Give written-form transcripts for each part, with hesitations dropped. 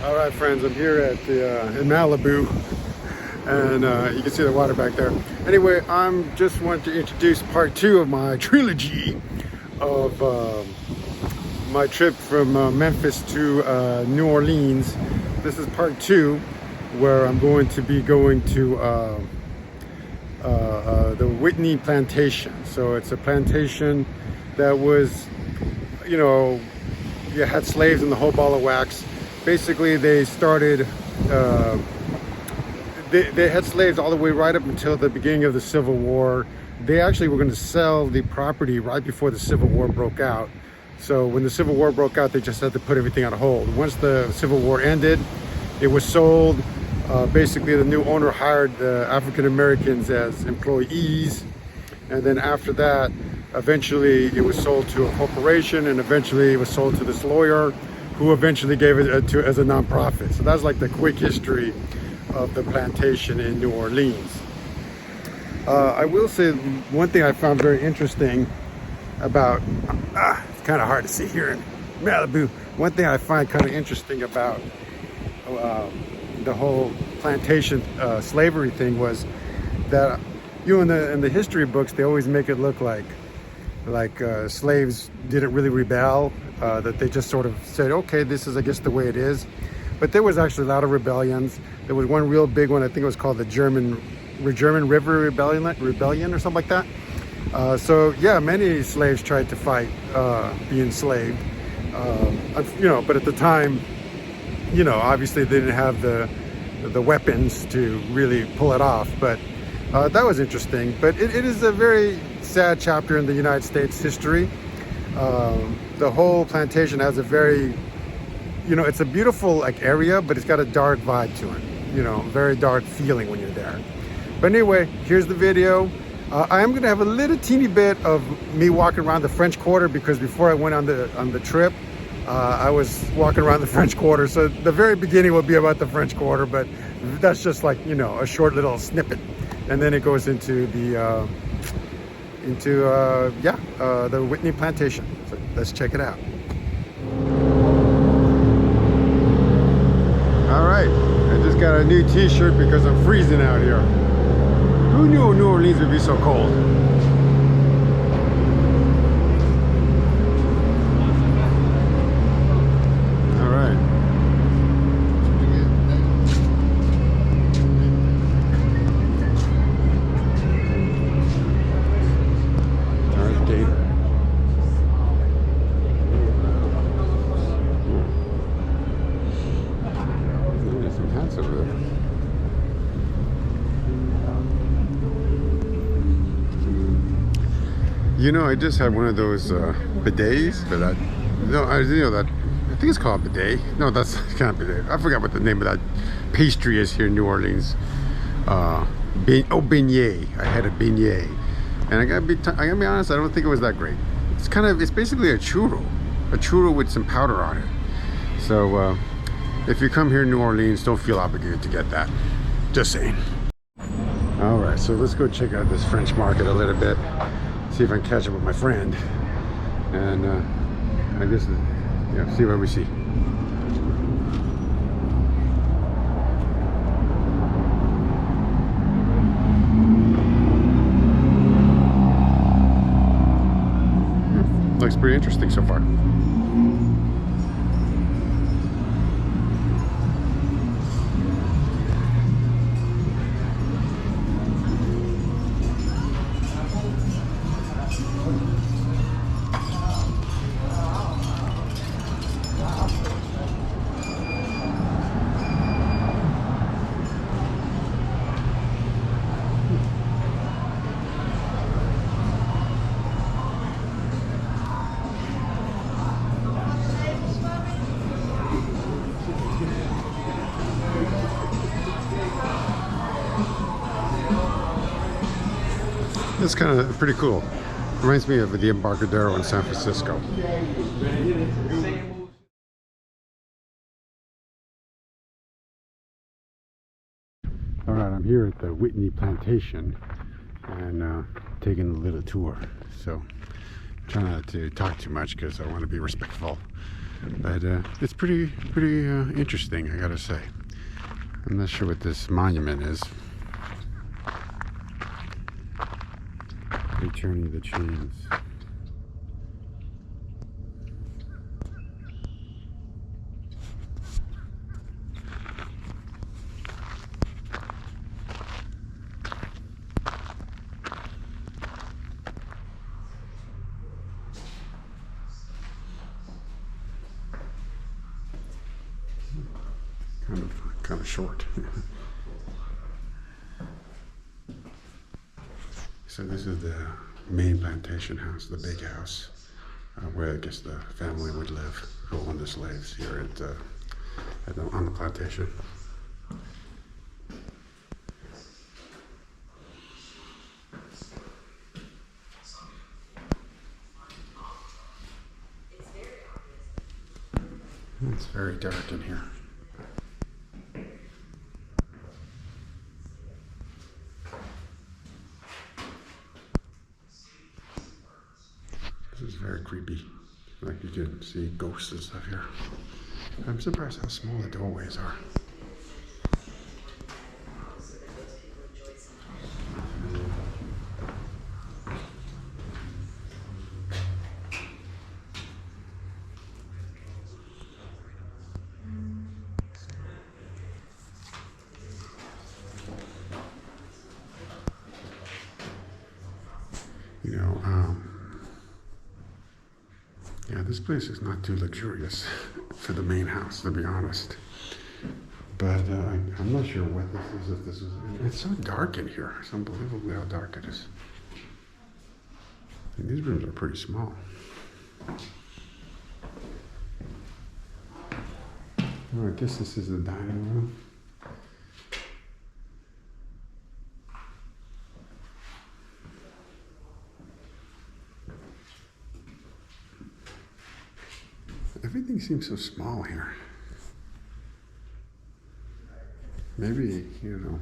All right, friends, I'm here at the in Malibu, and you can see the water back there. Anyway, I'm just want to introduce part two of my trilogy of my trip from Memphis to New Orleans. This is part two, where I'm going to be going to the Whitney Plantation. So it's a plantation that was, you know, you had slaves in the whole ball of wax. Basically, they started, they had slaves all the way right up until the beginning of the Civil War. They actually were going to sell the property right before the Civil War broke out. So when the Civil War broke out, they just had to put everything on hold. Once the Civil War ended, it was sold. Basically, the new owner hired the African Americans as employees. And then after that, eventually it was sold to a corporation, and eventually it was sold to this lawyer, who eventually gave it to as a nonprofit. So that's like the quick history of the plantation in New Orleans. I will say one thing I found very interesting about, it's kind of hard to see here in Malibu. One thing I find kind of interesting about the whole plantation slavery thing was that, you know, in the history books, they always make it look like slaves didn't really rebel, that they just sort of said, okay, this is, I guess, the way it is. But there was actually a lot of rebellions. There was one real big one, I think it was called the German River Rebellion or something like that. So yeah, many slaves tried to fight being enslaved. You know, but at the time, you know, obviously they didn't have the weapons to really pull it off. But that was interesting. But it is a very sad chapter in the United States history. The whole plantation has a very, you know, it's a beautiful like area, but it's got a dark vibe to it, you know, very dark feeling when you're there. But anyway, here's the video. I am gonna have a little teeny bit of me walking around the French Quarter, because before I went on the trip, I was walking around the French Quarter. So the very beginning will be about the French Quarter, but that's just like, you know, a short little snippet. And then it goes into the the Whitney Plantation. So let's check it out. All right, I just got a new t-shirt because I'm freezing out here. Who knew New Orleans would be so cold? All right. You know, I just had one of those bidets, but I didn't know that. I think it's called a bidet. No, that's not a bidet. I forgot what the name of that pastry is here in New Orleans. Beignet. I had a beignet, and I gotta be honest, I don't think it was that great. It's basically a churro with some powder on it. So if you come here in New Orleans, don't feel obligated to get that. Just saying. All right, so let's go check out this French market a little bit. See if I can catch up with my friend, and I guess, yeah, see what we see. Looks pretty interesting so far. It's kind of pretty cool. Reminds me of the Embarcadero in San Francisco. All right, I'm here at the Whitney Plantation and taking a little tour. So try not to talk too much because I want to be respectful But it's pretty interesting, I gotta say. I'm not sure what this monument is. Returning the chains. Kind of short. So this is the main plantation house, the big house, where I guess the family would live who owned the slaves here on the plantation. It's very dark in here. This is very creepy. Like you can see ghosts and stuff here. I'm surprised how small the doorways are. You know, yeah, this place is not too luxurious for the main house, to be honest. But I'm not sure what this is. If this is, it's so dark in here. It's unbelievable how dark it is. And these rooms are pretty small. Oh, I guess this is the dining room. Everything seems so small here. Maybe, you know,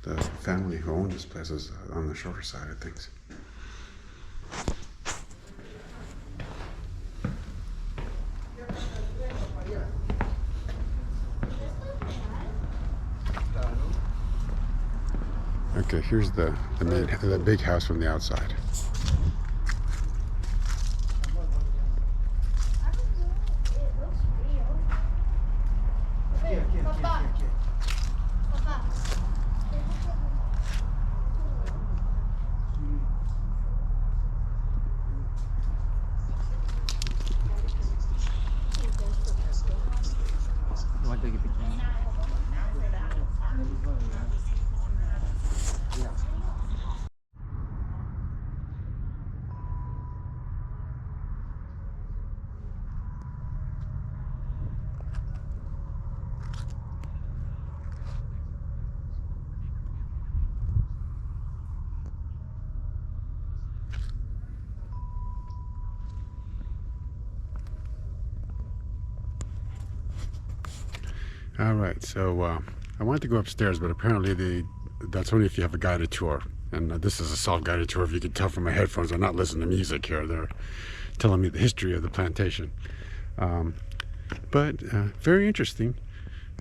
the family who owned this place is on the shorter side of things. Okay, here's the big house from the outside. All right, so I wanted to go upstairs, but apparently that's only if you have a guided tour. And this is a self-guided tour. If you can tell from my headphones, I'm not listening to music here. They're telling me the history of the plantation. But very interesting,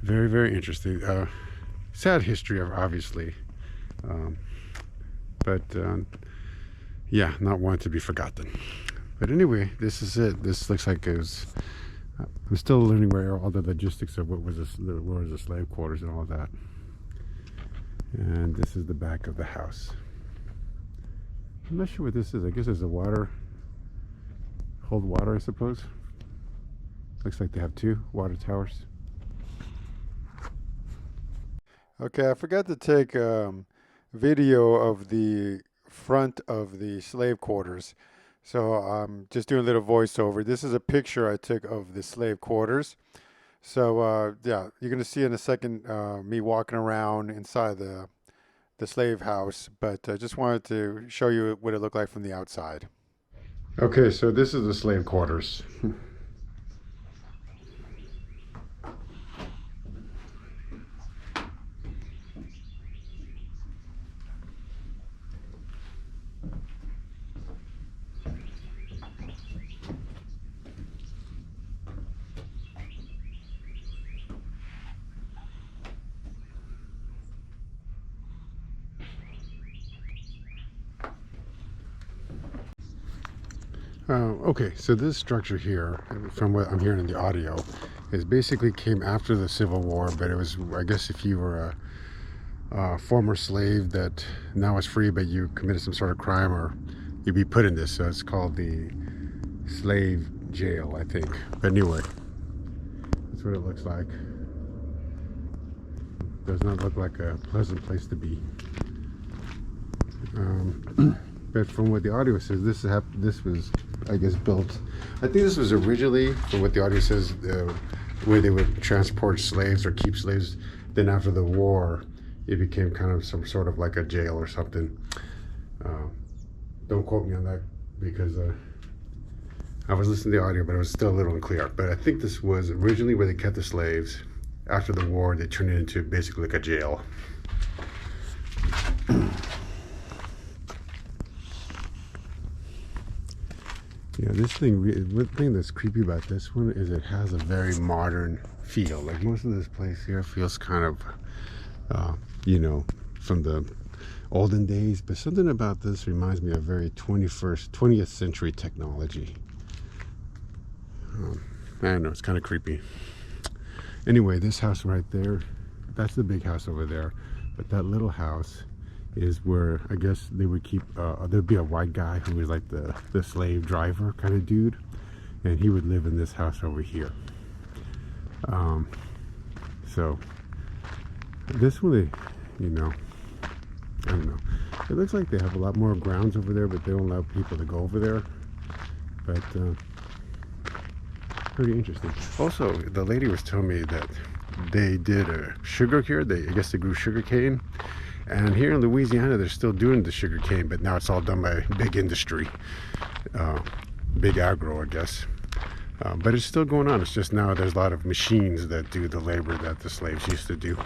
very interesting. Sad history, obviously, but yeah, not one to be forgotten. But anyway, this is it. This looks like it was. I'm still learning where all the logistics of what was the slave quarters and all that. And this is the back of the house. I'm not sure what this is. I guess it's a hold water, I suppose. Looks like they have two water towers. Okay, I forgot to take video of the front of the slave quarters. So I'm just doing a little voiceover. This is a picture I took of the slave quarters. So yeah, you're going to see in a second me walking around inside the slave house. But I just wanted to show you what it looked like from the outside. Okay, so this is the slave quarters. Okay, so this structure here, from what I'm hearing in the audio, is basically came after the Civil War, but it was, I guess, if you were a former slave that now is free, but you committed some sort of crime, or you'd be put in this. So it's called the slave jail, I think. But anyway, that's what it looks like. Does not look like a pleasant place to be. But from what the audio says, this was, I guess, built. I think this was originally, from what the audio says, where they would transport slaves or keep slaves. Then after the war, it became kind of some sort of like a jail or something. Don't quote me on that, because I was listening to the audio, but it was still a little unclear. But I think this was originally where they kept the slaves. After the war, they turned it into basically like a jail. Yeah, this thing, one thing that's creepy about this one is it has a very modern feel. Like most of this place here feels kind of, you know, from the olden days, but something about this reminds me of very 20th century technology. I don't know, it's kind of creepy. Anyway, this house right there, that's the big house over there, but that little house is where I guess they would keep, there'd be a white guy who was like the slave driver kind of dude, and he would live in this house over here. So this one, you know, I don't know, it looks like they have a lot more grounds over there, but they don't allow people to go over there. But pretty interesting. Also, the lady was telling me that they did sugar here. I guess they grew sugar cane. And here in Louisiana, they're still doing the sugar cane, but now it's all done by big industry, big agro, I guess. But it's still going on. It's just now there's a lot of machines that do the labor that the slaves used to do.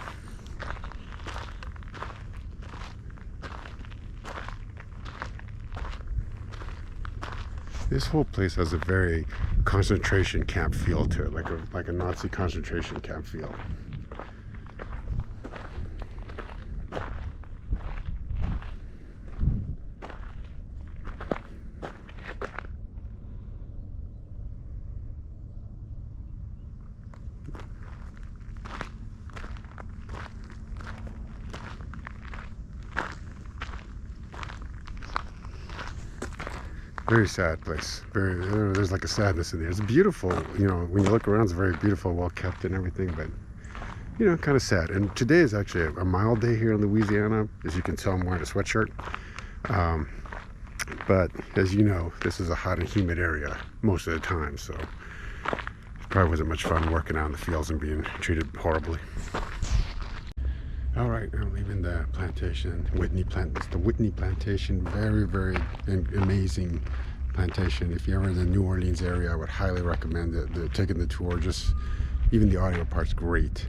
This whole place has a very concentration camp feel to it, like a Nazi concentration camp feel. Very sad place. There's like a sadness in there. It's beautiful, you know, when you look around, it's very beautiful, well kept and everything, but, you know, kind of sad. And today is actually a mild day here in Louisiana. As you can tell, I'm wearing a sweatshirt. But as you know, this is a hot and humid area most of the time, so it probably wasn't much fun working out in the fields and being treated horribly. All right, I'm leaving the plantation, it's the Whitney Plantation. Very, very amazing plantation. If you're ever in the New Orleans area, I would highly recommend it. Taking the tour. Just even the audio part's great,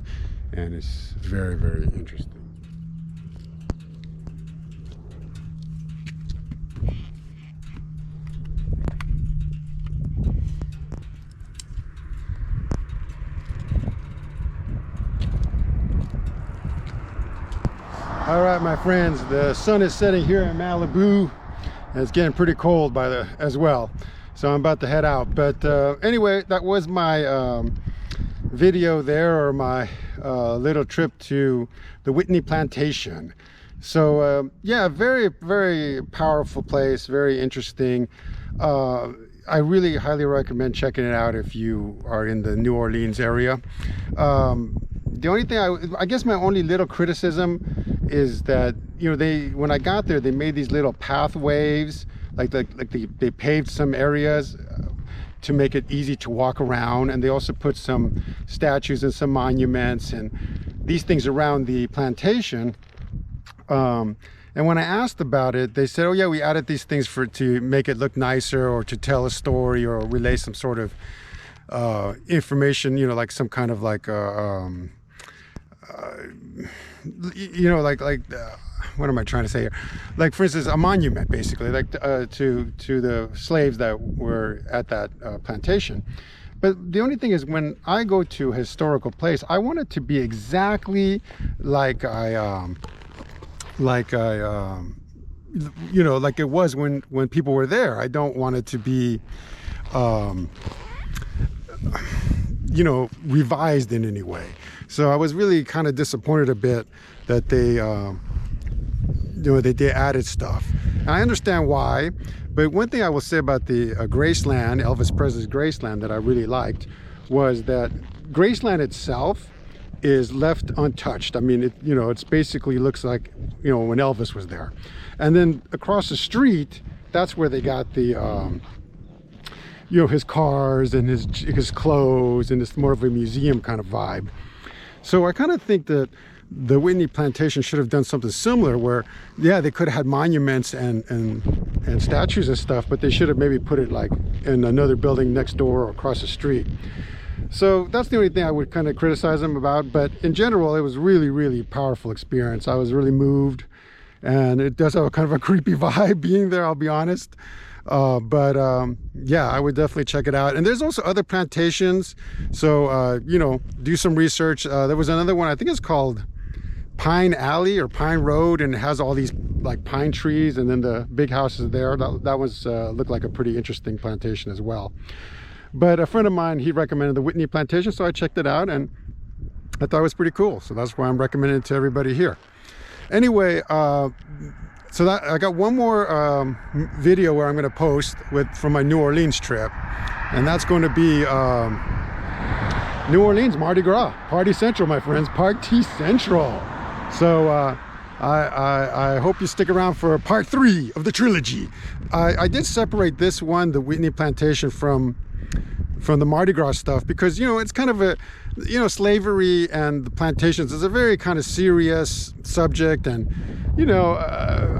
and it's very, very interesting. All right, my friends, the sun is setting here in Malibu, and it's getting pretty cold as well. So I'm about to head out. But anyway, that was my video there, or my little trip to the Whitney Plantation. So yeah, very, very powerful place, very interesting. I really highly recommend checking it out if you are in the New Orleans area. The only thing I guess my only little criticism is that, you know, when I got there, they made these little pathways, like they paved some areas to make it easy to walk around, and they also put some statues and some monuments and these things around the plantation. And when I asked about it, they said, oh yeah, we added these things to make it look nicer, or to tell a story, or relay some sort of information, you know, like some kind of like you know, what am I trying to say here? Like, for instance, a monument, basically, like to the slaves that were at that plantation. But the only thing is, when I go to a historical place, I want it to be exactly like I you know, like it was when people were there. I don't want it to be, you know, revised in any way. So I was really kind of disappointed a bit that they, you know, they added stuff. And I understand why, but one thing I will say about the Graceland, Elvis Presley's Graceland, that I really liked was that Graceland itself is left untouched. I mean, it, you know, it's basically looks like, you know, when Elvis was there. And then across the street, that's where they got the, you know, his cars and his clothes, and it's more of a museum kind of vibe. So I kind of think that the Whitney Plantation should have done something similar where, yeah, they could have had monuments and statues and stuff, but they should have maybe put it like in another building next door or across the street. So that's the only thing I would kind of criticize them about. But in general, it was really, really powerful experience. I was really moved, and it does have a kind of a creepy vibe being there, I'll be honest. Yeah, I would definitely check it out. And there's also other plantations. So, you know, do some research. There was another one, I think it's called Pine Alley or Pine Road, and it has all these like pine trees, and then the big houses there. That was looked like a pretty interesting plantation as well. But a friend of mine, he recommended the Whitney Plantation, so I checked it out, and I thought it was pretty cool. So that's why I'm recommending it to everybody here. Anyway, so that I got one more video where I'm going to post from my New Orleans trip, and that's going to be New Orleans Mardi Gras, Party Central, my friends, Party Central. So I hope you stick around for part 3 of the trilogy. I did separate this one, the Whitney Plantation, from the Mardi Gras stuff, because, you know, it's kind of a, you know, slavery and the plantations is a very kind of serious subject, and, you know,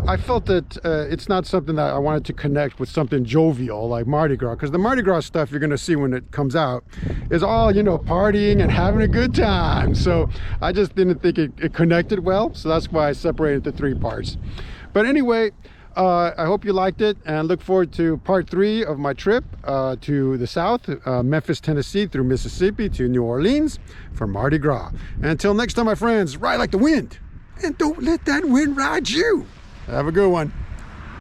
I felt that it's not something that I wanted to connect with something jovial like Mardi Gras, because the Mardi Gras stuff you're going to see when it comes out is all, you know, partying and having a good time. So I just didn't think it connected well, so that's why I separated the 3 parts. But anyway, I hope you liked it, and look forward to part 3 of my trip to the south, Memphis, Tennessee, through Mississippi to New Orleans for Mardi Gras. And until next time, my friends, ride like the wind, and don't let that wind ride you. Have a good one.